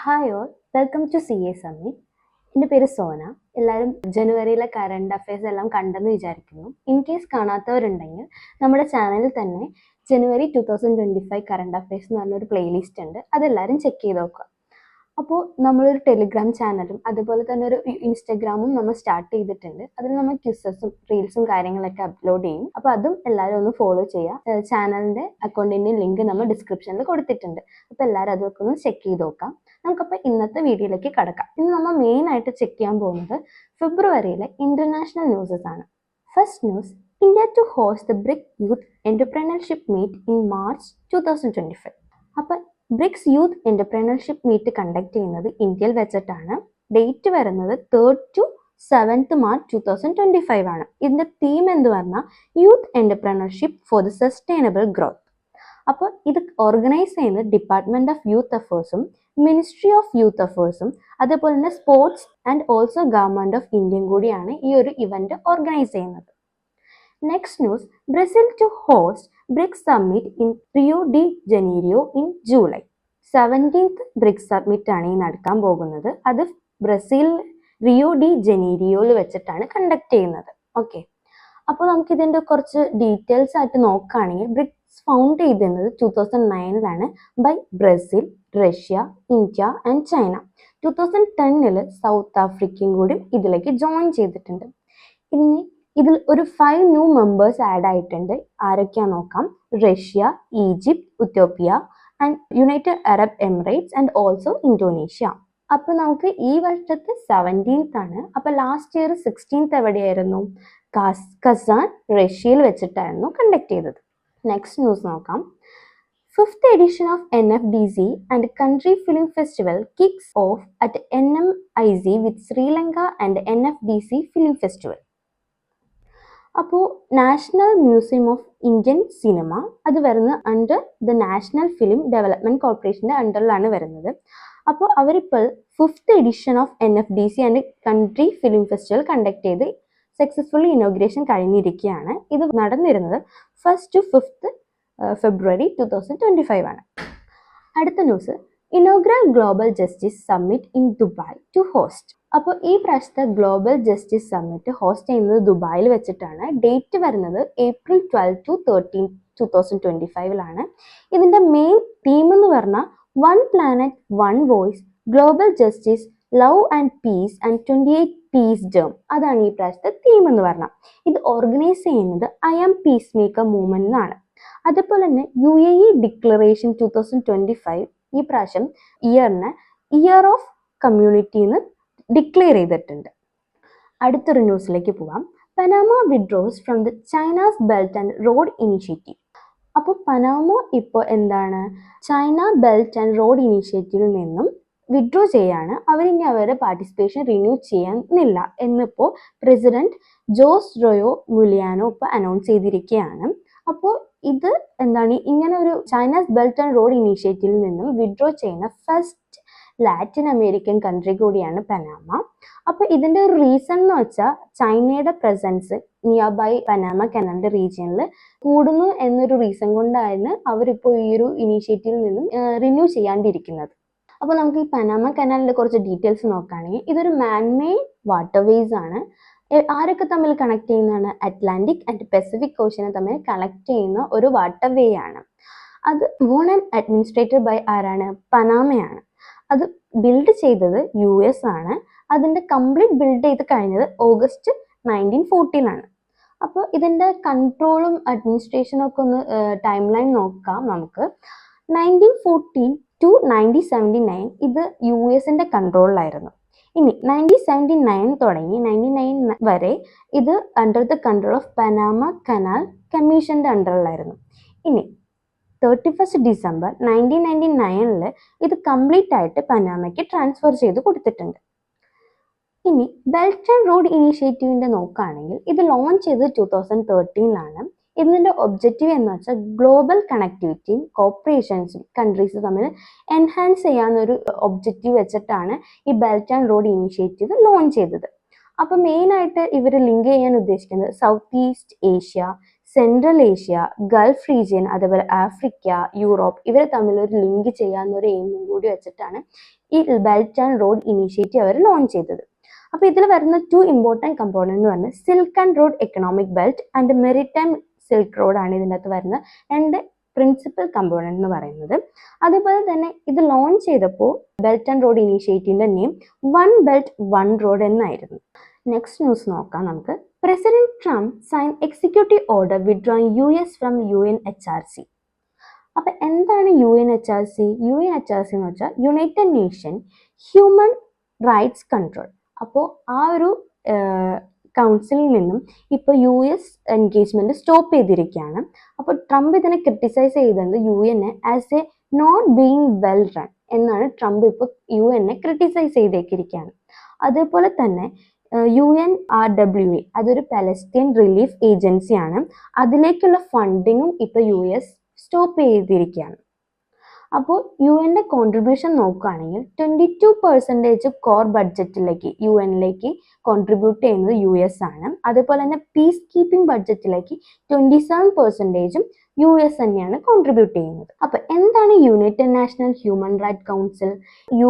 Hi all, welcome to C A summit. എൻ്റെ പേര് സോന. എല്ലാവരും ജനുവരിയിലെ കറണ്ട് അഫയേഴ്സ് എല്ലാം കണ്ടെന്ന് വിചാരിക്കുന്നു. ഇൻ കേസ് കാണാത്തവരുണ്ടെങ്കിൽ നമ്മുടെ ചാനലിൽ തന്നെ ജനുവരി 2025 കറണ്ട് അഫയേഴ്സ് എന്ന് പറഞ്ഞൊരു പ്ലേലിസ്റ്റ് ഉണ്ട്. അതെല്ലാവരും ചെക്ക് ചെയ്ത് നോക്കുക. അപ്പോൾ നമ്മളൊരു ടെലിഗ്രാം ചാനലും അതുപോലെ തന്നെ ഒരു ഇൻസ്റ്റഗ്രാമും നമ്മൾ സ്റ്റാർട്ട് ചെയ്തിട്ടുണ്ട്. അതിൽ നമ്മൾ ക്വിസസും റീൽസും കാര്യങ്ങളൊക്കെ അപ്ലോഡ് ചെയ്യും. അപ്പോൾ അതും എല്ലാവരും ഒന്ന് ഫോളോ ചെയ്യുക. ചാനലിൻ്റെ അക്കൗണ്ടിൻ്റെ ലിങ്ക് നമ്മൾ ഡിസ്ക്രിപ്ഷനിൽ കൊടുത്തിട്ടുണ്ട്. അപ്പോൾ എല്ലാവരും അതൊക്കെ ഒന്ന് ചെക്ക് ചെയ്ത് നോക്കാം. നമുക്കപ്പോൾ ഇന്നത്തെ വീഡിയോയിലേക്ക് കടക്കാം. ഇന്ന് നമ്മൾ മെയിൻ ആയിട്ട് ചെക്ക് ചെയ്യാൻ പോകുന്നത് ഫെബ്രുവരിയിലെ ഇന്റർനാഷണൽ ന്യൂസസ് ആണ്. First news, India to host the BRIC youth entrepreneurship meet in March 2025. അപ്പം BRICS youth entrepreneurship meet conduct ചെയ്യുന്നത് ഇന്ത്യയിൽ വെച്ചിട്ടാണ്. ഡേറ്റ് വരുന്നത് 3rd to 7th March 2025 ആണ്. ഇതിന്റെ തീം എന്ന് പറഞ്ഞാൽ youth entrepreneurship for the sustainable growth. അപ്പോൾ ഇത് ഓർഗനൈസ് ചെയ്യുന്നത് ഡിപ്പാർട്ട്മെന്റ് ഓഫ് യൂത്ത് അഫേഴ്സും മിനിസ്ട്രി ഓഫ് യൂത്ത് അഫേഴ്സും അതുപോലെ തന്നെ sports and also government of ഇന്ത്യയും കൂടിയാണ് ഈ ഒരു ഇവന്റ് ഓർഗനൈസ് ചെയ്യുന്നത്. Next news, Brazil to host BRICS summit in Rio de Janeiro in July. 17th BRICS summit ആണ് ഈ നടക്കാൻ പോകുന്നത്. അത് ബ്രസീൽ റിയോ ഡി ജനീരിയോയിൽ വെച്ചിട്ടാണ് കണ്ടക്ട് ചെയ്യുന്നത്. ഓക്കെ, അപ്പോൾ നമുക്ക് ഇതിന്റെ കുറച്ച് ഡീറ്റെയിൽസ് ആയിട്ട് നോക്കുകയാണെങ്കിൽ ബ്രിക്സ് ഫൗണ്ട് ചെയ്തിരുന്നത് 2009 by Brazil, Russia, India and China. 2010 south ആഫ്രിക്കയും കൂടി ഇതിലേക്ക് ജോയിൻ ചെയ്തിട്ടുണ്ട്. ഇനി ഇതിൽ ഒരു 5 ന്യൂ മെമ്പേഴ്സ് ആഡ് ആയിട്ടുണ്ട്. ആരൊക്കെയാ നോക്കാം. Russia, Egypt, Ethiopia and United Arab Emirates and also Indonesia. അപ്പൊ നമുക്ക് ഈ വർഷത്തെ 17th ആണ്. അപ്പൊ ലാസ്റ്റ് ഇയർ 16th എവിടെയായിരുന്നു? കസാൻ, റഷ്യയിൽ വെച്ചിട്ടായിരുന്നു കണ്ടക്ട് ചെയ്തത്. നെക്സ്റ്റ് ന്യൂസ് നോക്കാം. 5th edition of NFDC and Country Film Festival kicks off at NMIC with Sri Lanka and NFDC Film Festival. അപ്പോൾ national museum of Indian cinema അത് വരുന്നത് under the national film development കോർപ്പറേഷൻ്റെ അണ്ടറിലാണ് വരുന്നത്. അപ്പോൾ അവരിപ്പോൾ 5th edition of NFDC and country film festival conduct ചെയ്ത് successfully inauguration കഴിഞ്ഞിരിക്കുകയാണ്. ഇത് നടന്നിരുന്നത് 1st to 5th ഫെബ്രുവരി 2025 ആണ്. അടുത്ത news, inaugural global justice summit in Dubai to host. അപ്പോൾ ഈ പ്രാവശ്യത്തെ ഗ്ലോബൽ ജസ്റ്റിസ് സമ്മിറ്റ് ഹോസ്റ്റ് ചെയ്യുന്നത് ദുബായിൽ വെച്ചിട്ടാണ്. ഡേറ്റ് വരുന്നത് April 12 to 13, 2025 ഇതിന്റെ മെയിൻ തീം എന്ന് പറഞ്ഞാൽ 1 planet 1 voice, global justice, love and peace and 28 peace ഡേം. അതാണ് ഈ പ്രാവശ്യത്തെ തീം എന്ന് പറഞ്ഞാൽ. ഇത് ഓർഗനൈസ് ചെയ്യുന്നത് I am peacemaker movement എന്നാണ്. അതുപോലെ തന്നെ UAE ഡിക്ലറേഷൻ 2025 ഈ പ്രാവശ്യം ഇയർ ഓഫ് കമ്മ്യൂണിറ്റി എന്ന് ഡിക്ലെയർ ചെയ്തിട്ടുണ്ട്. അടുത്തൊരു ന്യൂസിലേക്ക് പോവാം. Panama withdraws from the China's belt and road initiative. അപ്പോൾ പനാമ ഇപ്പോൾ എന്താണ്, ചൈന ബെൽറ്റ് ആൻഡ് റോഡ് ഇനിഷ്യേറ്റീവിൽ നിന്നും വിഡ്രോ ചെയ്യാണ്. അവരിനി അവരുടെ പാർട്ടിസിപ്പേഷൻ റിന്യൂ ചെയ്യുന്നില്ല എന്നിപ്പോൾ പ്രസിഡന്റ് ജോസ് റോയോ മുലിയാനോ ഇപ്പോൾ അനൗൺസ് ചെയ്തിരിക്കുകയാണ്. അപ്പോൾ ഇത് എന്താണ്, ഇങ്ങനെ ഒരു ചൈനാസ് ബെൽറ്റ് ആൻഡ് റോഡ് ഇനീഷ്യേറ്റീവിൽ നിന്നും വിഡ്രോ ചെയ്യുന്ന ഫസ്റ്റ് ലാറ്റിൻ അമേരിക്കൻ കൺട്രി കൂടിയാണ് പനാമ. അപ്പോൾ ഇതിൻ്റെ ഒരു റീസൺ എന്ന് വെച്ചാൽ ചൈനയുടെ പ്രസൻസ് നിയർ ബൈ പനാമ കനാലിൻ്റെ റീജിയനിൽ കൂടുന്നു എന്നൊരു റീസൺ കൊണ്ടാണ് അവരിപ്പോൾ ഈ ഒരു ഇനീഷ്യേറ്റീവിൽ നിന്നും റിന്യൂ ചെയ്യാണ്ടിരിക്കുന്നത്. അപ്പോൾ നമുക്ക് ഈ പനാമ കനാലിൻ്റെ കുറച്ച് ഡീറ്റെയിൽസ് നോക്കുകയാണെങ്കിൽ ഇതൊരു മാൻമെയ്ഡ് വാട്ടർവേസ് ആണ്. ആരൊക്കെ തമ്മിൽ കണക്ട് ചെയ്യുന്നതാണ്? അറ്റ്ലാന്റിക് ആൻഡ് പസഫിക് ഓഷ്യനെ തമ്മിൽ കണക്ട് ചെയ്യുന്ന ഒരു വാട്ടർവേ ആണ്. അത് ഓൺ ആൻഡ് അഡ്മിനിസ്ട്രേറ്റഡ് ബൈ ആരാണ്? പനാമയാണ്. അത് ബിൽഡ് ചെയ്തത് US ആണ്. അതിൻ്റെ കംപ്ലീറ്റ് ബിൽഡ് ചെയ്ത് കഴിഞ്ഞത് August 1914 അപ്പോൾ ഇതിൻ്റെ കൺട്രോളും അഡ്മിനിസ്ട്രേഷനും ഒക്കെ ഒന്ന് ടൈം ലൈൻ നോക്കാം നമുക്ക്. 1914 to 1979 ഇത് US കൺട്രോളിലായിരുന്നു. ഇനി 1979 തുടങ്ങി 1999 വരെ ഇത് under the control of Panama canal കമ്മീഷന്റെ അണ്ടറിലായിരുന്നു. ഇനി 31st December 1999 ഇത് കംപ്ലീറ്റ് ആയിട്ട് പനാമയ്ക്ക് ട്രാൻസ്ഫർ ചെയ്ത് കൊടുത്തിട്ടുണ്ട്. ഇനി ബെൽറ്റ് ആൻഡ് റോഡ് ഇനീഷ്യേറ്റീവിന്റെ നോക്കുകയാണെങ്കിൽ ഇത് ലോഞ്ച് ചെയ്തത് 2013 ഇതിൻ്റെ ഒബ്ജക്റ്റീവ് എന്ന് വെച്ചാൽ ഗ്ലോബൽ കണക്ടിവിറ്റിയും കോപ്പറേഷൻസും കൺട്രീസ് തമ്മിൽ എൻഹാൻസ് ചെയ്യാവുന്നൊരു ഒബ്ജക്റ്റീവ് വെച്ചിട്ടാണ് ഈ belt and road initiative launch ചെയ്തത്. അപ്പോൾ മെയിനായിട്ട് ഇവർ ലിങ്ക് ചെയ്യാൻ ഉദ്ദേശിക്കുന്നത് south east Asia, central Asia, Gulf region, അതേപോലെ ആഫ്രിക്ക, യൂറോപ്പ് ഇവരെ തമ്മിൽ ഒരു ലിങ്ക് ചെയ്യാവുന്ന ഒരു എയിമും കൂടി വെച്ചിട്ടാണ് ഈ ബെൽറ്റ് ആൻഡ് റോഡ് ഇനീഷ്യേറ്റീവ് അവർ ലോഞ്ച് ചെയ്തത്. അപ്പോൾ ഇതിൽ വരുന്ന 2 ഇമ്പോർട്ടൻറ്റ് കമ്പോണന്റ് എന്ന് പറഞ്ഞാൽ silk and road economic belt and maritime silk road ആണ് ഇതിൻ്റെ അകത്ത് വരുന്ന 2 പ്രിൻസിപ്പൽ കമ്പോണന്റ് എന്ന് പറയുന്നത്. അതുപോലെ തന്നെ ഇത് ലോഞ്ച് ചെയ്തപ്പോൾ ബെൽറ്റ് ആൻഡ് റോഡ് ഇനീഷ്യേറ്റീവിന്റെ name one belt one road എന്നായിരുന്നു. നെക്സ്റ്റ് ന്യൂസ് നോക്കാം നമുക്ക്. President Trump sign executive order withdrawing US from UNHRC. അപ്പൊ എന്താണ് UNHRC? UNHRC എന്ന് വെച്ചാൽ united nation human rights control. അപ്പോൾ ആ ഒരു കൗൺസിലിൽ നിന്നും ഇപ്പോൾ US എൻഗേജ്മെന്റ് സ്റ്റോപ്പ് ചെയ്തിരിക്കുകയാണ്. അപ്പോൾ ട്രംപ് ഇതിനെ ക്രിട്ടിസൈസ് ചെയ്തത് UN as a not being well run എന്നാണ് ട്രംപ് ഇപ്പോൾ UN ക്രിട്ടിസൈസ് ചെയ്തേക്കിരിക്കുകയാണ്. അതേപോലെ തന്നെ UNRWA അതൊരു പലസ്തീൻ റിലീഫ് ഏജൻസിയാണ്. അതിലേക്കുള്ള ഫണ്ടിങ്ങും ഇപ്പോൾ US സ്റ്റോപ്പ് ചെയ്തിരിക്കുകയാണ്. അപ്പോൾ UN കോൺട്രിബ്യൂഷൻ നോക്കുകയാണെങ്കിൽ 22% കോർ ബഡ്ജറ്റിലേക്ക് UN കോൺട്രിബ്യൂട്ട് ചെയ്യുന്നത് US ആണ്. അതേപോലെ തന്നെ പീസ് കീപ്പിംഗ് ബഡ്ജറ്റിലേക്ക് 27% US തന്നെയാണ് കോൺട്രിബ്യൂട്ട് ചെയ്യുന്നത്. അപ്പോൾ എന്താണ് United national human right council?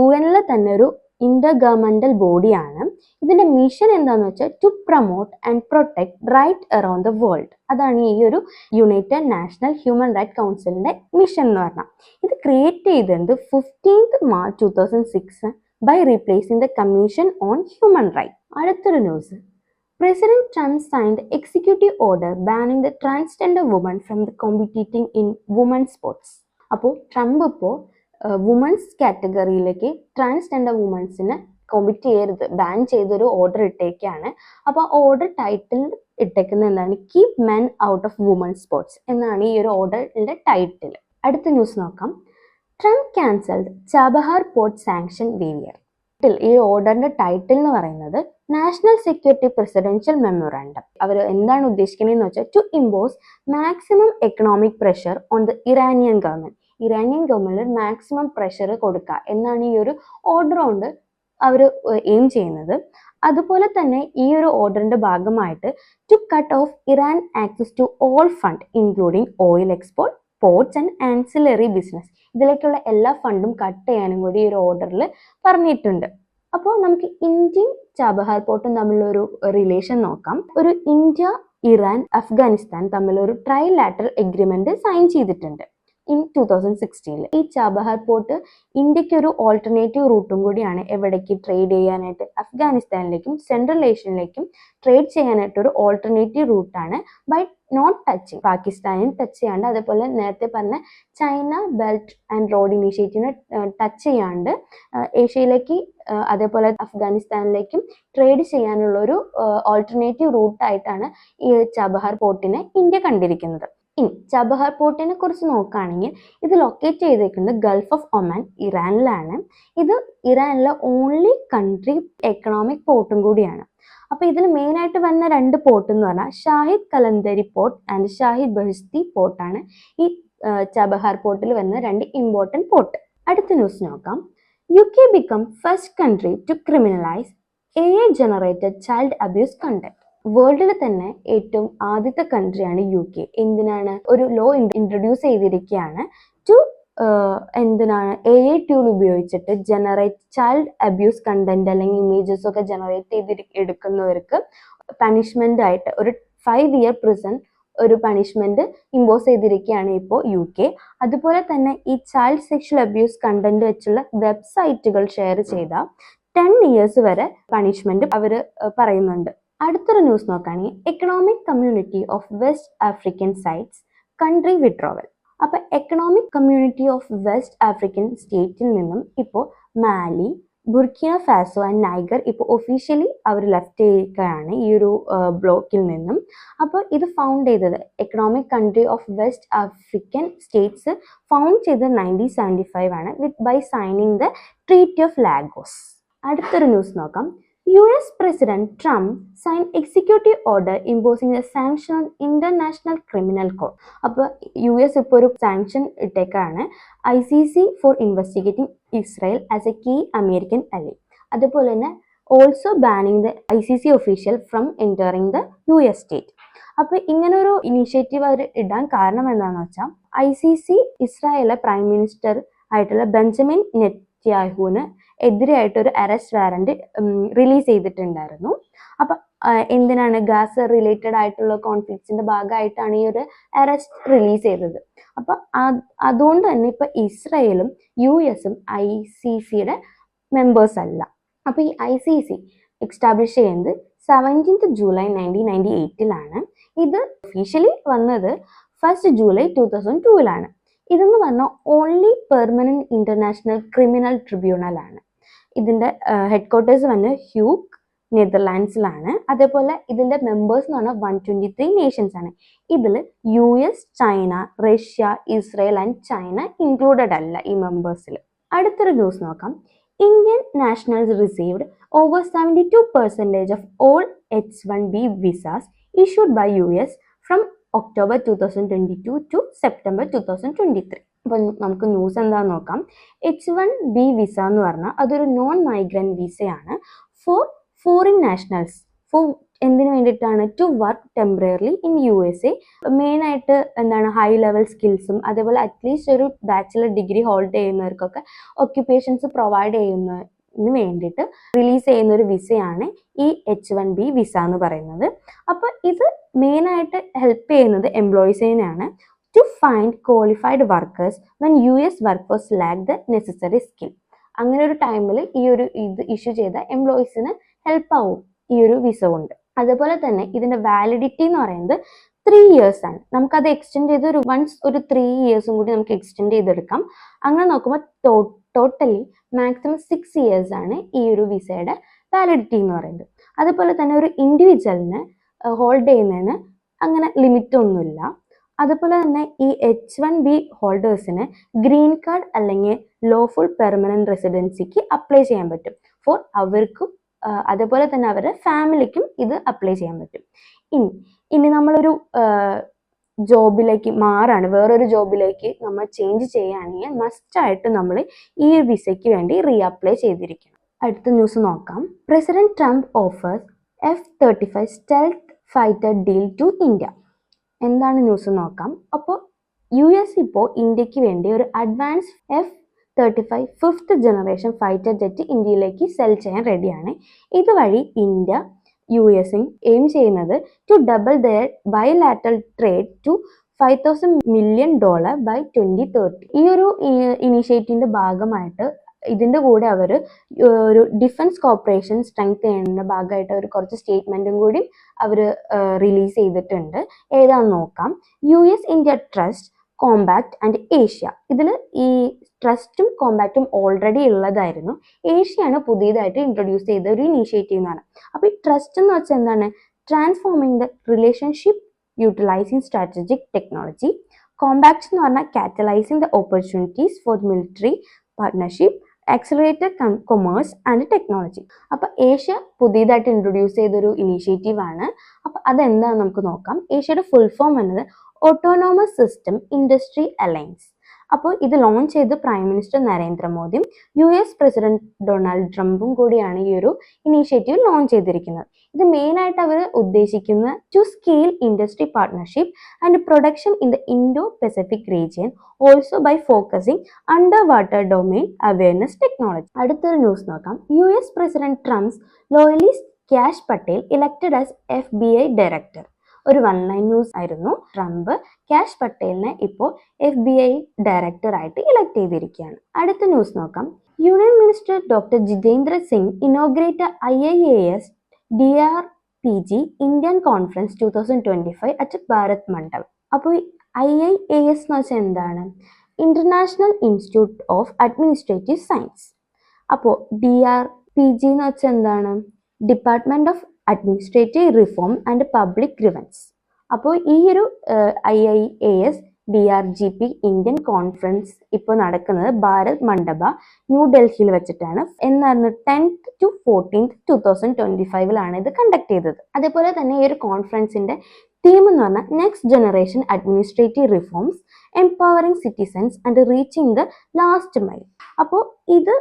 UN തന്നെ ഒരു ഇന്റർ ഗവൺമെന്റൽ ബോഡിയാണ്. ഇതിന്റെ മിഷൻ എന്താണെന്ന് വെച്ചാൽ to promote and protect right around the world. അതാണ് ഈ ഒരു യുണൈറ്റഡ് നാഷണൽ ഹ്യൂമൻ റൈറ്റ് കൗൺസിലിന്റെ മിഷൻ എന്ന് പറഞ്ഞാൽ. ഇത് ക്രിയേറ്റ് ചെയ്തത് 15th March 2006 by replacing the commission on human right. അടുത്തൊരു news. President Trump signed executive order banning the transgender woman from the competing in woman sports. അപ്പോൾ Trump ഇപ്പോൾ women's കാറ്റഗറിയിലേക്ക് transgender വുമൻസിനെ കോമ്പറ്റ് ചെയ്യരുത്, ബാൻ ചെയ്തൊരു order ഇട്ടേക്കാണ്. അപ്പോൾ order title ഇട്ടേക്കുന്നത് എന്താണ്? Keep men out of woman sports എന്നാണ് ഈ ഒരു ഓർഡറിന്റെ ടൈറ്റിൽ. അടുത്ത ന്യൂസ് നോക്കാം. Trump cancelled Chabahar port sanction waiver. ഈ ഓർഡറിന്റെ ടൈറ്റിൽ എന്ന് പറയുന്നത് നാഷണൽ സെക്യൂരിറ്റി പ്രസിഡൻഷ്യൽ മെമ്മോറാണ്ടം. അവർ എന്താണ് ഉദ്ദേശിക്കുന്നതെന്ന് വെച്ചാൽ to impose maximum economic pressure on the Iranian government. Iranian ഗവൺമെന്റിൽ മാക്സിമം പ്രഷർ കൊടുക്കുക എന്നാണ് ഈ ഒരു ഓർഡർ കൊണ്ട് അവർ എയിം ചെയ്യുന്നത്. അതുപോലെ തന്നെ ഈ ഒരു ഓർഡറിന്റെ ഭാഗമായിട്ട് to cut off Iran access to all fund including oil export, ports and ancillary business. ഇതിലേക്കുള്ള എല്ലാ ഫണ്ടും കട്ട് ചെയ്യാനും കൂടി ഈ ഒരു ഓർഡറിൽ പറഞ്ഞിട്ടുണ്ട്. അപ്പോൾ നമുക്ക് ഇന്ത്യയും ചാബഹാർ പോർട്ടും തമ്മിലൊരു റിലേഷൻ നോക്കാം. ഒരു ഇന്ത്യ, ഇറാൻ, അഫ്ഗാനിസ്ഥാൻ തമ്മിലൊരു ട്രൈലാറ്ററൽ എഗ്രിമെന്റ് സൈൻ ചെയ്തിട്ടുണ്ട് ഇൻ 2016. ഈ ചാബഹാർ പോർട്ട് ഇന്ത്യക്ക് ഒരു ഓൾട്ടർനേറ്റീവ് റൂട്ടും കൂടിയാണ്. എവിടേക്ക് ട്രേഡ് ചെയ്യാനായിട്ട്? അഫ്ഗാനിസ്ഥാനിലേക്കും സെൻട്രൽ ഏഷ്യയിലേക്കും ട്രേഡ് ചെയ്യാനായിട്ട് ഒരു ഓൾട്ടർനേറ്റീവ് റൂട്ടാണ്. ബൈ നോട്ട് ടച്ചിങ് പാകിസ്ഥാനിൽ ടച്ച് ചെയ്യാണ്ട്, അതേപോലെ നേരത്തെ പറഞ്ഞ ചൈന ബെൽറ്റ് ആൻഡ് റോഡ് ഇനീഷ്യേറ്റീവിനെ ടച്ച് ചെയ്യാണ്ട് ഏഷ്യയിലേക്ക് അതേപോലെ അഫ്ഗാനിസ്ഥാനിലേക്കും ട്രേഡ് ചെയ്യാനുള്ള ഒരു ഓൾട്ടർനേറ്റീവ് റൂട്ടായിട്ടാണ് ഈ ചാബഹാർ പോർട്ടിനെ ഇന്ത്യ കണ്ടിരിക്കുന്നത്. ഇനി ചാബഹാർ പോർട്ടിനെ കുറിച്ച് നോക്കുകയാണെങ്കിൽ ഇത് ലൊക്കേറ്റ് ചെയ്തേക്കുന്നത് ഗൾഫ് ഓഫ് ഒമാൻ, ഇറാനിലാണ്. ഇത് ഇറാനിലെ ഓൺലി കൺട്രി എക്കണോമിക് പോർട്ടും കൂടിയാണ്. അപ്പോൾ ഇതിൽ മെയിനായിട്ട് വന്ന 2 പോർട്ട് എന്ന് പറഞ്ഞാൽ ഷാഹിദ് കലന്തരി പോർട്ട് ആൻഡ് ഷാഹിദ് ബഹിസ്തി പോർട്ടാണ് ഈ ചാബഹാർ പോർട്ടിൽ വന്ന 2 ഇമ്പോർട്ടൻറ്റ് പോർട്ട്. അടുത്ത ന്യൂസ് നോക്കാം. UK become first country to criminalize AI generated child abuse content. വേൾഡിൽ തന്നെ ഏറ്റവും ആദ്യത്തെ കൺട്രിയാണ് UK. എന്തിനാണ്? ഒരു ലോ ഇൻട്രൊഡ്യൂസ് ചെയ്തിരിക്കുകയാണ് ടു എന്തിനാണ് AI ടൂൾ ഉപയോഗിച്ചിട്ട് ജനറേറ്റ് ചൈൽഡ് അബ്യൂസ് കണ്ടന്റ് അല്ലെങ്കിൽ ഇമേജസ് ഒക്കെ ജനറേറ്റ് എടുക്കുന്നവർക്ക് പണിഷ്മെന്റ് ആയിട്ട് ഒരു 5 year prison ഒരു പണിഷ്മെന്റ് ഇമ്പോസ് ചെയ്തിരിക്കുകയാണ് ഇപ്പോൾ UK. അതുപോലെ തന്നെ ഈ ചൈൽഡ് സെക്ഷൽ അബ്യൂസ് കണ്ടന്റ് വെച്ചുള്ള വെബ്സൈറ്റുകൾ ഷെയർ ചെയ്ത 10 years വരെ പണിഷ്മെന്റ് അവർ പറയുന്നുണ്ട്. അടുത്തൊരു ന്യൂസ് നോക്കുകയാണെങ്കിൽ economic community of west African sites country withdrawal. അപ്പോൾ economic community of west African സ്റ്റേറ്റിൽ നിന്നും ഇപ്പോൾ Mali, Burkina Faso and Niger ഇപ്പോൾ ഒഫീഷ്യലി അവർ ലെഫ്റ്റ് ചെയ്യുകയാണ് ഈ ഒരു ബ്ലോക്കിൽ നിന്നും. അപ്പോൾ ഇത് ഫൗണ്ട് ചെയ്തത് economic country of west African states found ചെയ്തത് 1975 ആണ് by signing the treaty of Lagos. അടുത്തൊരു ന്യൂസ് നോക്കാം. US President Trump signed executive order imposing a sanction on International Criminal Court. അപ്പോൾ US ഇപ്പോൾ ഒരു സാങ്ഷൻ ഇട്ടേക്കാണ് ICC for investigating Israel as a key American ally. അതുപോലെ തന്നെ also banning the ICC official from entering the US state. അപ്പോൾ ഇങ്ങനൊരു initiative അവർ ഇടാൻ കാരണം എന്താണെന്ന് വെച്ചാൽ ICC ഇസ്രായേലിലെ പ്രൈം മിനിസ്റ്റർ ആയിട്ടുള്ള ബെഞ്ചമിൻ നെതന്യാഹുവിന് എതിരായിട്ട് ഒരു അറസ്റ്റ് വാറന്റ് റിലീസ് ചെയ്തിട്ടുണ്ടായിരുന്നു. അപ്പൊ എന്തിനാണ് ഗാസ റിലേറ്റഡ് ആയിട്ടുള്ള കോൺഫ്ലിക്ട്സിന്റെ ഭാഗമായിട്ടാണ് ഈ ഒരു അറസ്റ്റ് റിലീസ് ചെയ്തത്. അപ്പൊ അതുകൊണ്ട് തന്നെ ഇപ്പൊ ഇസ്രായേലും US-ഉം ICCയുടെ മെമ്പേഴ്സ് അല്ല. അപ്പൊ ഈ ICC എസ്റ്റാബ്ലിഷ് ചെയ്യുന്നത് 17th July 1998 ഇത് ഒഫീഷ്യലി വന്നത് 1st July 2002 ഇതെന്ന് പറഞ്ഞാൽ only permanent international criminal tribunal ആണ്. ഇതിന്റെ ഹെഡ് ക്വാർട്ടേഴ്സ് വന്ന് ഹ്യൂഗ് നെതർലാൻഡ്സിലാണ്. അതേപോലെ ഇതിന്റെ മെമ്പേഴ്സ് എന്ന് പറഞ്ഞാൽ 123 നേഷൻസ് ആണ്. ഇതിൽ US, China, Russia, Israel and China included അല്ല ഈ മെമ്പേഴ്സിൽ. അടുത്തൊരു ന്യൂസ് നോക്കാം. Indian nationals received over 72% of all H-1B visas issued by US from October 2022 to September 2023. അപ്പോൾ നമുക്ക് ന്യൂസ് എന്താണെന്ന് നോക്കാം. H-1B വിസ എന്ന് പറഞ്ഞാൽ അതൊരു നോൺ മൈഗ്രന്റ് വിസയാണ് ഫോർ ഫോറിൻ നാഷണൽസ്. എന്തിനു വേണ്ടിയിട്ടാണ്? To work temporary in USA. മെയിനായിട്ട് എന്താണ്, ഹൈ ലെവൽ സ്കിൽസും അതേപോലെ അറ്റ്ലീസ്റ്റ് ഒരു ബാച്ചിലർ ഡിഗ്രി ഹോൾഡ് ചെയ്യുന്നവർക്കൊക്കെ ഒക്യുപ്പേഷൻസ് പ്രൊവൈഡ് ചെയ്യുന്നതിന് വേണ്ടിയിട്ട് റിലീസ് ചെയ്യുന്ന ഒരു വിസയാണ് ഈ H-1B വിസ എന്ന് പറയുന്നത്. അപ്പോൾ ഇത് മെയിനായിട്ട് ഹെൽപ്പ് ചെയ്യുന്നത് എംപ്ലോയീസിനെയാണ് to find qualified workers when US workforce lack the necessary skill. അങ്ങനെ ഒരു ടൈമിൽ ഈ ഒരു ഇത് ഇഷ്യൂ ചെയ്ത എംപ്ലോയീസിന് ഹെൽപ്പ് ആവും ഈ ഒരു വിസ കൊണ്ട്. അതേപോലെ തന്നെ ഇതിന്റെ വാലിഡിറ്റി എന്ന് പറയുന്നത് 3 years ആണ്. നമുക്കത് എക്സ്റ്റെൻഡ് ചെയ്ത് ഒരു 3 years കൂടി നമുക്ക് എക്സ്റ്റെൻഡ് ചെയ്തെടുക്കാം. അങ്ങനെ നോക്കുമ്പോൾ ടോട്ടലി മാക്സിമം 6 years ആണ് ഈ ഒരു വിസയുടെ വാലിഡിറ്റി എന്ന് പറയുന്നത്. അതുപോലെ തന്നെ ഒരു ഇൻഡിവിജ്വലിന് ഹോൾഡ് ചെയ്യുന്നതിന് അങ്ങനെ ലിമിറ്റ് ഒന്നുമില്ല. അതുപോലെ തന്നെ ഈ H-1B ഹോൾഡേഴ്സിന് ഗ്രീൻ കാർഡ് അല്ലെങ്കിൽ ലോഫുൾ പെർമനന്റ് റെസിഡൻസിക്ക് അപ്ലൈ ചെയ്യാൻ പറ്റും. ഫോർ അവർക്കും അതേപോലെ തന്നെ അവരുടെ ഫാമിലിക്കും ഇത് അപ്ലൈ ചെയ്യാൻ പറ്റും. ഇനി നമ്മളൊരു ജോബിലേക്ക് മാറാണ്, വേറൊരു ജോബിലേക്ക് നമ്മൾ ചേഞ്ച് ചെയ്യുകയാണെങ്കിൽ മസ്റ്റായിട്ട് നമ്മൾ ഈ വിസയ്ക്ക് വേണ്ടി റീഅപ്ലൈ ചെയ്തിരിക്കണം. അടുത്ത ന്യൂസ് നോക്കാം. President Trump offers F-35 stealth fighter deal to India. എന്താണ് ന്യൂസ് നോക്കാം. അപ്പോൾ US ഇപ്പോൾ ഇന്ത്യക്ക് വേണ്ടി ഒരു advance F-35 5th generation fighter jet ഇന്ത്യയിലേക്ക് സെൽ ചെയ്യാൻ റെഡിയാണ്. ഇതുവഴി ഇന്ത്യ US-ഉം എയിം ചെയ്യുന്നത് to double their bilateral trade to $5,000 million by 2030. ഈ ഒരു ഇനീഷ്യേറ്റീവിന്റെ ഭാഗമായിട്ട് ഇതിന്റെ കൂടെ അവർ ഒരു ഡിഫൻസ് കോർപ്പറേഷൻ സ്ട്രെങ്ത് ചെയ്യുന്ന ഭാഗമായിട്ട് അവർ കുറച്ച് സ്റ്റേറ്റ്മെന്റും കൂടി അവർ റിലീസ് ചെയ്തിട്ടുണ്ട്. ഏതാണെന്ന് നോക്കാം. US India trust compact and Asia. ഇതിൽ ഈ ട്രസ്റ്റും കോമ്പാക്റ്റും ഓൾറെഡി ഉള്ളതായിരുന്നു. ഏഷ്യയാണ് പുതിയതായിട്ട് ഇൻട്രൊഡ്യൂസ് ചെയ്ത ഒരു ഇനീഷ്യേറ്റീവ് എന്നാണ്. അപ്പോൾ ഈ ട്രസ്റ്റ് എന്ന് വെച്ചാൽ എന്താണ്? Transforming the relationship utilising strategic technology. Compact എന്ന് പറഞ്ഞാൽ catalysing the opportunities for military partnership, accelerated commerce and technology. അപ്പോൾ ഏഷ്യ പുതിയതായിട്ട് ഇൻട്രൊഡ്യൂസ് ചെയ്തൊരു ഇനീഷ്യേറ്റീവ് ആണ്. അപ്പോൾ അതെന്താണെന്ന് നമുക്ക് നോക്കാം. ഏഷ്യയുടെ ഫുൾ ഫോം എന്നത് ഓട്ടോണോമസ് സിസ്റ്റം ഇൻഡസ്ട്രി അലയൻസ്. അപ്പോൾ ഇത് ലോഞ്ച് ചെയ്ത് പ്രൈം മിനിസ്റ്റർ നരേന്ദ്രമോദിയും US പ്രസിഡന്റ് ഡൊണാൾഡ് ട്രംപും കൂടിയാണ് ഈ ഒരു ഇനീഷ്യേറ്റീവ് ലോഞ്ച് ചെയ്തിരിക്കുന്നത്. ഇത് മെയിനായിട്ട് അവർ ഉദ്ദേശിക്കുന്നത് to scale industry partnership and production in the Indo Pacific region, also by focusing underwater domain awareness technology. അടുത്തൊരു ന്യൂസ് നോക്കാം. US president Trump's loyalist Kash Patel elected as FBI director. ഒരു 1 line ന്യൂസ് ആയിരുന്നു. Trump Kash പട്ടേലിനെ ഇപ്പോൾ FBI director ആയിട്ട് elect ചെയ്തിരിക്കുകയാണ്. അടുത്ത news നോക്കാം. Union minister doctor Jitendra Singh inaugurate IIAS DRPG Indian conference 2025 at Bharat Mandapam. അപ്പോൾ IIAS എന്ന് വെച്ചാൽ എന്താണ്? International institute of administrative science. അപ്പോൾ DRPG എന്ന് വെച്ചാൽ എന്താണ്? Department of administrative reform and public grievance. അപ്പോൾ ഈ ഒരു IIAS DRGP ഇന്ത്യൻ കോൺഫറൻസ് ഇപ്പോൾ നടക്കുന്നത് ഭാരത് മണ്ഡപ ന്യൂഡൽഹിയിൽ വെച്ചിട്ടാണ്. എന്നായിരുന്നു 10th to 14th 2025 ഇത് കണ്ടക്ട് ചെയ്തത്. അതേപോലെ തന്നെ ഈ ഒരു കോൺഫറൻസിന്റെ തീം എന്ന് പറഞ്ഞാൽ next generation administrative reforms, empowering citizens and reaching the last mile. അപ്പോൾ ഇത്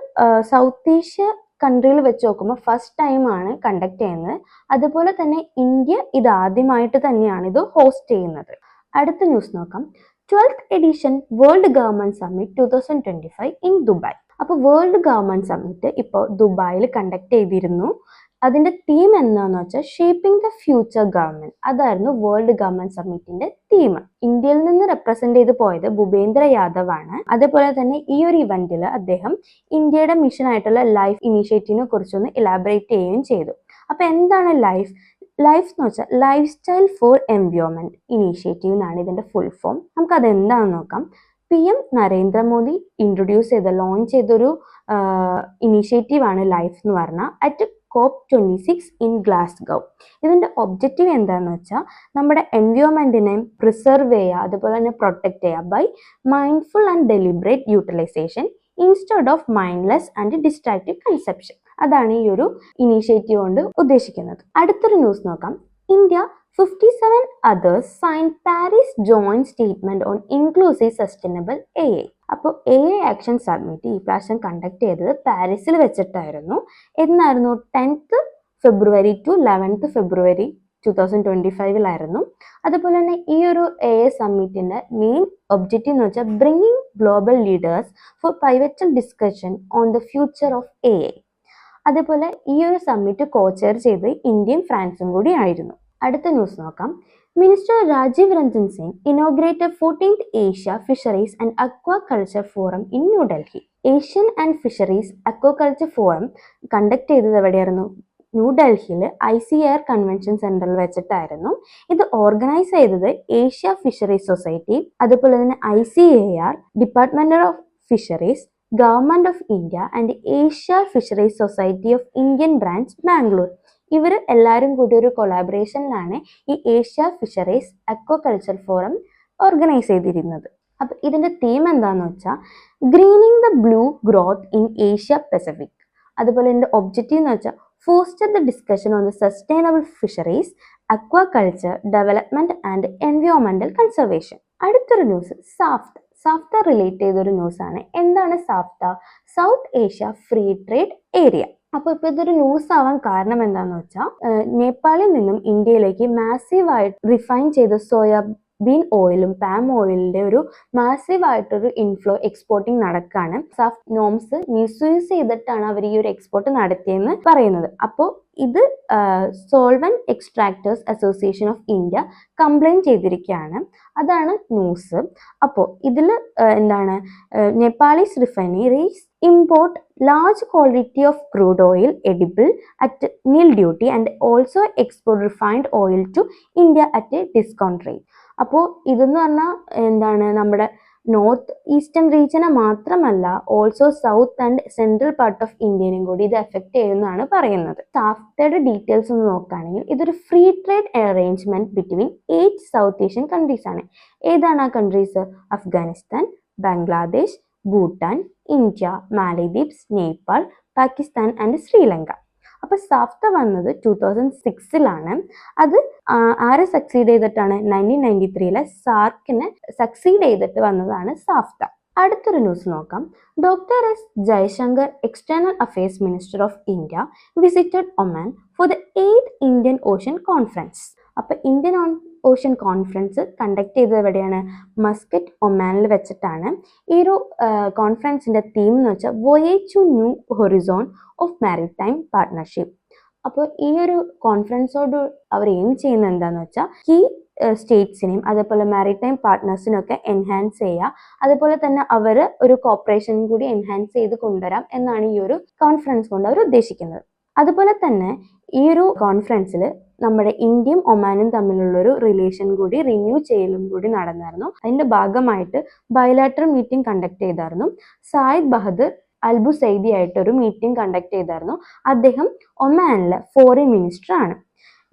സൗത്ത് ഏഷ്യ കൺട്രിയിൽ വെച്ച് നോക്കുമ്പോൾ ഫസ്റ്റ് ടൈമാണ് കണ്ടക്ട് ചെയ്യുന്നത്. അതുപോലെ തന്നെ ഇന്ത്യ ഇത് ആദ്യമായിട്ട് തന്നെയാണ് ഇത് ഹോസ്റ്റ് ചെയ്യുന്നത്. അടുത്ത ന്യൂസ് നോക്കാം. 12th edition world government summit 2025 in Dubai. അപ്പോൾ വേൾഡ് ഗവൺമെന്റ് സമ്മിറ്റ് ഇപ്പോൾ ദുബായിൽ കണ്ടക്ട് ചെയ്തിരുന്നു. അതിന്റെ തീം എന്താന്ന് വെച്ചാൽ ഷേപ്പിംഗ് ദ ഫ്യൂച്ചർ ഗവൺമെന്റ്. അതായിരുന്നു വേൾഡ് ഗവൺമെന്റ് സമ്മിറ്റിന്റെ തീം. ഇന്ത്യയിൽ നിന്ന് റെപ്രസെന്റ് ചെയ്ത് പോയത് ഭൂപേന്ദ്ര യാദവ് ആണ്. അതേപോലെ തന്നെ ഈ ഒരു ഇവന്റിൽ അദ്ദേഹം ഇന്ത്യയുടെ മിഷൻ ആയിട്ടുള്ള ലൈഫ് ഇനീഷ്യേറ്റീവിനെ കുറിച്ചൊന്ന് ഇലാബറേറ്റ് ചെയ്യുകയും ചെയ്തു. അപ്പൊ എന്താണ് ലൈഫ് എന്ന് വെച്ചാൽ life style four environment initiative എന്നാണ് ഇതിന്റെ ഫുൾ ഫോം. നമുക്ക് അത് എന്താണെന്ന് നോക്കാം. PM നരേന്ദ്രമോദി ലോഞ്ച് ചെയ്തൊരു ഇനീഷ്യേറ്റീവ് ആണ് ലൈഫ് എന്ന് പറഞ്ഞാൽ അറ്റ് COP26 ഇൻ ഗ്ലാസ്ഗോ. ഇതിന്റെ ഒബ്ജക്റ്റീവ് എന്താണെന്ന് വെച്ചാൽ നമ്മുടെ എൻവയോൺമെന്റിനെ പ്രിസർവ് ചെയ്യുക, അതുപോലെ തന്നെ പ്രൊട്ടക്ട് ചെയ്യുക by mindful and deliberate utilisation instead of mindless and distractive conception. അതാണ് ഈ ഒരു ഇനീഷ്യേറ്റീവ് കൊണ്ട് ഉദ്ദേശിക്കുന്നത്. അടുത്തൊരു ന്യൂസ് നോക്കാം. India 57 others signed Paris Joint Statement on Inclusive Sustainable AI. അപ്പോൾ AI ആക്ഷൻ സബ്മിറ്റ് ഈ പ്രാവശ്യം കണ്ടക്ട് ചെയ്തത് പാരീസിൽ വെച്ചിട്ടായിരുന്നു. എന്നായിരുന്നു 10th February to 11th February 2025 അതുപോലെ തന്നെ ഈ ഒരു AI സമ്മിറ്റിന്റെ മെയിൻ ഒബ്ജക്റ്റീവ് എന്ന് വെച്ചാൽ bringing global leaders for pivotal discussion on the future of AI. അതേപോലെ ഈ ഒരു സമ്മിറ്റ് കോചെയർ ചെയ്ത് ഇന്ത്യയും ഫ്രാൻസും കൂടി ആയിരുന്നു. അടുത്ത ന്യൂസ് നോക്കാം. Minister Rajiv Ranjan Singh inaugurated 14th Asia fisheries and aquaculture forum in New Delhi. Asian and fisheries aquaculture forum conduct ചെയ്തത് എവിടെയായിരുന്നു? ന്യൂഡൽഹിയിൽ ICAR കൺവെൻഷൻ സെന്ററിൽ വെച്ചിട്ടായിരുന്നു. ഇത് ഓർഗനൈസ് ചെയ്തത് ഏഷ്യ ഫിഷറീസ് സൊസൈറ്റി, അതുപോലെ തന്നെ ICAR, department of fisheries, government of India and Asia fisheries society of Indian branch Bangalore. ഇവർ എല്ലാവരും കൂടി ഒരു കൊളാബറേഷനിലാണ് ഈ Asia fisheries aquaculture forum organise ചെയ്തിരുന്നത്. അപ്പം ഇതിന്റെ തീം എന്താണെന്ന് വെച്ചാൽ greening the blue growth in Asia Pacific. അതുപോലെ ഇതിന്റെ ഒബ്ജക്റ്റീവ് എന്ന് വെച്ചാൽ foster the discussion on the sustainable fisheries, aquaculture development and എൻവയോൺമെന്റൽ കൺസർവേഷൻ. അടുത്തൊരു ന്യൂസ് സാഫ്ത റിലേറ്റ് ചെയ്തൊരു ന്യൂസാണ്. എന്താണ് SAFTA? South Asia free trade area. അപ്പോൾ ഇപ്പോൾ ഇതൊരു ന്യൂസ് ആവാൻ കാരണം എന്താണെന്ന് വെച്ചാൽ നേപ്പാളിൽ നിന്നും ഇന്ത്യയിലേക്ക് മാസീവായിട്ട് റിഫൈൻ ചെയ്ത സോയാബീൻ ഓയിലും പാം ഓയിലിന്റെ ഒരു മാസീവായിട്ടൊരു ഇൻഫ്ലോ എക്സ്പോർട്ടിങ് നടക്കുകയാണ്. സാഫ്റ്റ് നോംസ് മിസ്യൂസ് ചെയ്തിട്ടാണ് അവർ ഈ ഒരു എക്സ്പോർട്ട് നടത്തിയെന്ന് പറയുന്നത്. അപ്പോൾ ഇത് solvent extractors association of India complaint ചെയ്തിരിക്കുകയാണ്. അതാണ് ന്യൂസ്. അപ്പോൾ ഇതിൽ എന്താണ് Nepalese refineries import large quantity of crude oil edible at nil duty and also export refined oil to India at a discount rate. അപ്പോൾ ഇതെന്ന് പറഞ്ഞാൽ എന്താണ് നമ്മുടെ നോർത്ത് ഈസ്റ്റേൺ റീജിയനെ മാത്രമല്ല also south and central part of ഇന്ത്യനും കൂടി ഇത് എഫക്ട് ചെയ്യുന്നതാണ് പറയുന്നത്. സാഫ്റ്റയുടെ ഡീറ്റെയിൽസ് ഒന്ന് നോക്കുകയാണെങ്കിൽ ഇതൊരു free trade arrangement between 8 south Asian countries ആണ്. ഏതാണ് ആ countries? Afghanistan, Bangladesh, Bhutan, India, Maldives, Nepal, Pakistan and Sri Lanka. അപ്പൊ സാഫ്ത വന്നത് 2006 അത് ആരെ സക്സീഡ് ചെയ്തിട്ടാണ്? 1993 സാർക്കിനെ സക്സീഡ് ചെയ്തിട്ട് വന്നതാണ് സാഫ്ത. അടുത്തൊരു ന്യൂസ് നോക്കാം. Doctor S. Jaishankar, external affairs minister of India, visited Oman for the 8th Indian ocean conference. അപ്പൊ ഇന്ത്യൻ ഓഷ്യൻ കോൺഫറൻസ് കണ്ടക്ട് ചെയ്തത് എവിടെയാണ്? മസ്കറ്റ്, ഒമാനിൽ വെച്ചിട്ടാണ്. ഈ ഒരു കോൺഫറൻസിന്റെ തീം എന്ന് വെച്ചാൽ voyage to new horizon of maritime partnership. അപ്പോൾ ഈ ഒരു കോൺഫറൻസോട് അവർ എയിം ചെയ്യുന്നത് എന്താന്ന് വെച്ചാൽ ഈ സ്റ്റേറ്റ്സിനെയും അതേപോലെ മാരിടൈം പാർട്ട്നേഴ്സിനും ഒക്കെ എൻഹാൻസ് ചെയ്യുക, അതുപോലെ തന്നെ അവർ ഒരു കോപ്പറേഷൻ കൂടി എൻഹാൻസ് ചെയ്ത് കൊണ്ടുവരാം എന്നാണ് ഈ ഒരു കോൺഫറൻസ് കൊണ്ട് അവർ ഉദ്ദേശിക്കുന്നത്. അതുപോലെ തന്നെ ഈ ഒരു കോൺഫറൻസിൽ നമ്മുടെ ഇന്ത്യയും ഒമാനും തമ്മിലുള്ളൊരു റിലേഷൻ കൂടി റിന്യൂ ചെയ്യലും കൂടി നടന്നായിരുന്നു. അതിന്റെ ഭാഗമായിട്ട് ബയലാറ്ററൽ മീറ്റിംഗ് കണ്ടക്ട് ചെയ്തായിരുന്നു. സായിദ് ബഹദൂർ അൽ ബുസൈദി ആയിട്ടൊരു മീറ്റിംഗ് കണ്ടക്ട് ചെയ്തായിരുന്നു. അദ്ദേഹം ഒമാനിലെ ഫോറിൻ മിനിസ്റ്റർ ആണ്.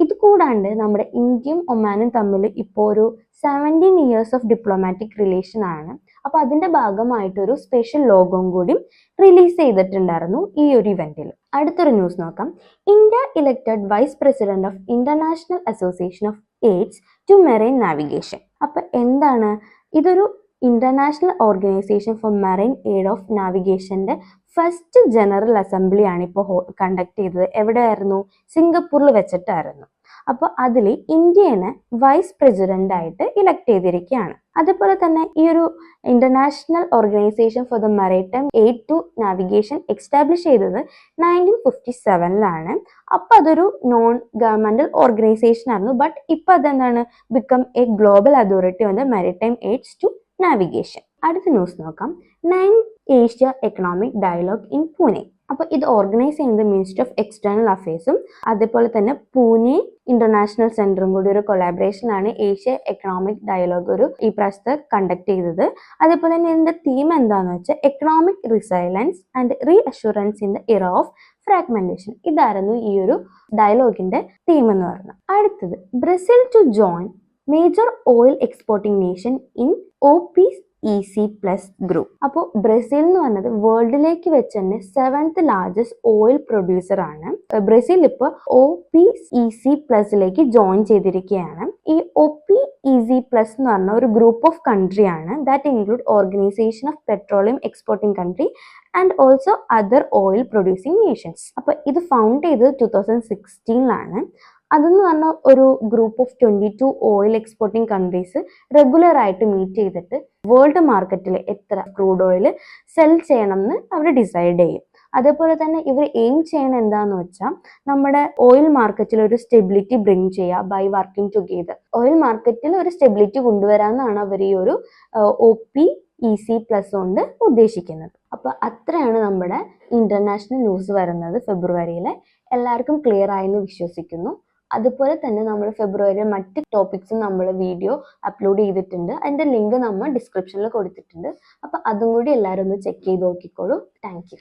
ഇത് കൂടാണ്ട് നമ്മുടെ ഇന്ത്യയും ഒമാനും തമ്മിൽ ഇപ്പോൾ ഒരു 17 years ഓഫ് ഡിപ്ലോമാറ്റിക് റിലേഷൻ ആണ്. അപ്പൊ അതിന്റെ ഭാഗമായിട്ടൊരു സ്പെഷ്യൽ ലോഗോയും കൂടി റിലീസ് ചെയ്തിട്ടുണ്ടായിരുന്നു ഈ ഒരു ഇവന്റിൽ. അടുത്തൊരു ന്യൂസ് നോക്കാം. India elected vice president of international association of aids to marine navigation. അപ്പൊ എന്താണ് ഇതൊരു international organisation for marine aid of നാവിഗേഷന്റെ ഫസ്റ്റ് ജനറൽ അസംബ്ലിയാണ് ഇപ്പോൾ കണ്ടക്ട് ചെയ്തത്. എവിടെയായിരുന്നു? സിംഗപ്പൂരിൽ വെച്ചിട്ടായിരുന്നു. അപ്പോൾ അതിൽ ഇന്ത്യനെ വൈസ് പ്രസിഡന്റ് ആയിട്ട് ഇലക്ട് ചെയ്തിരിക്കുകയാണ്. അതുപോലെ തന്നെ ഈ ഒരു international organisation for the maritime aid to navigation establish ചെയ്തത് 1957 അപ്പൊ അതൊരു നോൺ ഗവൺമെന്റൽ ഓർഗനൈസേഷൻ ആയിരുന്നു. ബട്ട് ഇപ്പൊ അതെന്താണ് become a global authority on the maritime aids to navigation. അടുത്ത ന്യൂസ് നോക്കാം. 9th Asia economic dialogue in Pune. അപ്പൊ ഇത് ഓർഗനൈസ് ചെയ്യുന്നത് മിനിസ്ട്രി ഓഫ് എക്സ്റ്റേണൽ അഫയേഴ്സും അതുപോലെ തന്നെ പൂനെ ഇന്റർനാഷണൽ സെന്ററും കൂടി ഒരു കൊളാബറേഷൻ ആണ് ഏഷ്യ എക്കണോമിക് ഡയലോഗ് ഈ പ്രാവശ്യത്തെ കണ്ടക്ട് ചെയ്തത്. അതേപോലെ തന്നെ ഇതിന്റെ തീം എന്താണെന്ന് വെച്ചാൽ economic resilience and reassurance in the era of fragmentation. ഇതായിരുന്നു ഈ ഒരു ഡയലോഗിന്റെ തീം എന്ന് പറയുന്നത്. അടുത്തത് Brazil to join major oil exporting nation in OPEC+ group. അപ്പോൾ ബ്രസീൽ എന്ന് പറഞ്ഞത് വേൾഡിലേക്ക് വെച്ച് തന്നെ 7th ലാർജസ്റ്റ് ഓയിൽ പ്രൊഡ്യൂസർ ആണ്. ബ്രസീൽ ഇപ്പോൾ OPEC+ലേക്ക് ജോയിൻ ചെയ്തിരിക്കുകയാണ്. ഈ OPEC+ എന്ന് പറഞ്ഞ ഒരു ഗ്രൂപ്പ് ഓഫ് കൺട്രി ആണ്. That include organisation of petroleum exporting country and also other oil producing Nations. അപ്പോൾ ഇത് ഫൗണ്ട് ചെയ്തത് 2016 അതെന്ന് പറഞ്ഞ ഒരു group of 22 oil exporting countries regular ആയിട്ട് മീറ്റ് ചെയ്തിട്ട് വേൾഡ് മാർക്കറ്റിൽ എത്ര ക്രൂഡ് ഓയിൽ സെൽ ചെയ്യണം എന്ന് അവർ ഡിസൈഡ് ചെയ്യും. അതേപോലെ തന്നെ ഇവർ എയിം ചെയ്യണം എന്താന്ന് വെച്ചാൽ നമ്മുടെ ഓയിൽ മാർക്കറ്റിൽ ഒരു സ്റ്റെബിലിറ്റി ബ്രിങ് ചെയ്യുക ബൈ വർക്കിംഗ് ടുഗെദർ. ഓയിൽ മാർക്കറ്റിൽ ഒരു സ്റ്റെബിലിറ്റി കൊണ്ടുവരാമെന്നാണ് അവർ ഈ ഒരു OPEC+ കൊണ്ട് ഉദ്ദേശിക്കുന്നത്. അപ്പൊ അത്രയാണ് നമ്മുടെ ഇന്റർനാഷണൽ ന്യൂസ് വരുന്നത് ഫെബ്രുവരിയിലെ. എല്ലാവർക്കും ക്ലിയർ ആയെന്ന് വിശ്വസിക്കുന്നു. അതുപോലെ തന്നെ നമ്മൾ ഫെബ്രുവരിയിൽ മറ്റ് ടോപ്പിക്സും നമ്മൾ വീഡിയോ അപ്ലോഡ് ചെയ്തിട്ടുണ്ട്. അതിന്റെ ലിങ്ക് നമ്മൾ ഡിസ്ക്രിപ്ഷനിൽ കൊടുത്തിട്ടുണ്ട്. അപ്പൊ അതും കൂടി എല്ലാവരും ഒന്ന് ചെക്ക് ചെയ്ത് നോക്കിക്കോളൂ. Thank you.